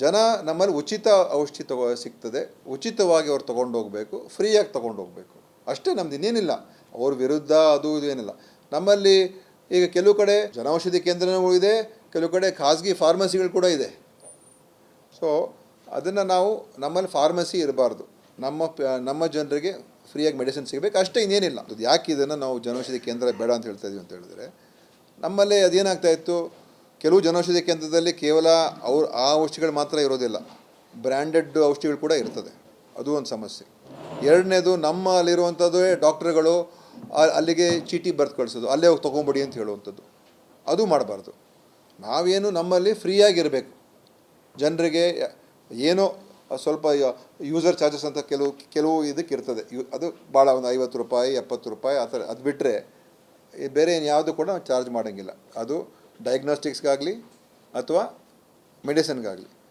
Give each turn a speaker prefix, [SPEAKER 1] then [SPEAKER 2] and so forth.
[SPEAKER 1] ಜನ ನಮ್ಮಲ್ಲಿ ಉಚಿತ ಔಷಧಿ ಸಿಗ್ತದೆ, ಉಚಿತವಾಗಿ ಅವ್ರು ತೊಗೊಂಡು ಹೋಗಬೇಕು, ಫ್ರೀಯಾಗಿ ತೊಗೊಂಡು ಹೋಗಬೇಕು, ಅಷ್ಟೇ. ನಮ್ದು ಇನ್ನೇನಿಲ್ಲ ಅವ್ರ ವಿರುದ್ಧ ಅದು ಇದು ಏನಿಲ್ಲ. ನಮ್ಮಲ್ಲಿ ಈಗ ಕೆಲವು ಕಡೆ ಜನೌಷಧಿ ಕೇಂದ್ರವೂ ಇದೆ, ಕೆಲವು ಕಡೆ ಖಾಸಗಿ ಫಾರ್ಮಸಿಗಳು ಕೂಡ ಇದೆ. ಸೊ ಅದನ್ನು ನಾವು ನಮ್ಮಲ್ಲಿ ಫಾರ್ಮಸಿ ಇರಬಾರ್ದು, ನಮ್ಮ ಜನರಿಗೆ ಫ್ರೀಯಾಗಿ ಮೆಡಿಸಿನ್ ಸಿಗಬೇಕು, ಅಷ್ಟೇ, ಇನ್ನೇನಿಲ್ಲ. ಅದು ಯಾಕೆ ಇದನ್ನು ನಾವು ಜನೌಷಧಿ ಕೇಂದ್ರ ಬೇಡ ಅಂತ ಹೇಳ್ತಾ ಇದೀವಿ ಅಂತ ಹೇಳಿದ್ರೆ, ನಮ್ಮಲ್ಲಿ ಅದೇನಾಗ್ತಾಯಿತ್ತು, ಕೆಲವು ಜನೌಷಧಿ ಕೇಂದ್ರದಲ್ಲಿ ಕೇವಲ ಆ ಔಷಧಿಗಳು ಮಾತ್ರ ಇರೋದಿಲ್ಲ, ಬ್ರ್ಯಾಂಡೆಡ್ ಔಷಧಿಗಳು ಕೂಡ ಇರ್ತದೆ, ಅದು ಒಂದು ಸಮಸ್ಯೆ. ಎರಡನೇದು, ನಮ್ಮಲ್ಲಿರುವಂಥದ್ದು ಡಾಕ್ಟ್ರುಗಳು ಅಲ್ಲಿಗೆ ಚೀಟಿ ಬರೆದು ಕಳಿಸೋದು, ಅಲ್ಲೇ ಹೋಗಿ ತೊಗೊಂಬಿಡಿ ಅಂತ ಹೇಳುವಂಥದ್ದು, ಅದು ಮಾಡಬಾರ್ದು. ನಾವೇನು ನಮ್ಮಲ್ಲಿ ಫ್ರೀಯಾಗಿರಬೇಕು, ಜನರಿಗೆ ಏನೋ ಸ್ವಲ್ಪ ಯೂಸರ್ ಚಾರ್ಜಸ್ ಅಂತ ಕೆಲವು ಇದಕ್ಕೆ ಇರ್ತದೆ, ಅದು ಭಾಳ ಒಂದು 50 ರೂಪಾಯಿ 70 ರೂಪಾಯಿ ಆ ಥರ. ಅದು ಬಿಟ್ಟರೆ ಬೇರೆ ಯಾವುದು ಕೂಡ ಚಾರ್ಜ್ ಮಾಡೋಂಗಿಲ್ಲ, ಅದು ಡಯಾಗ್ನೋಸ್ಟಿಕ್ಸ್ಗಾಗಲಿ ಅಥವಾ ಮೆಡಿಸಿನ್ಗಾಗಲಿ.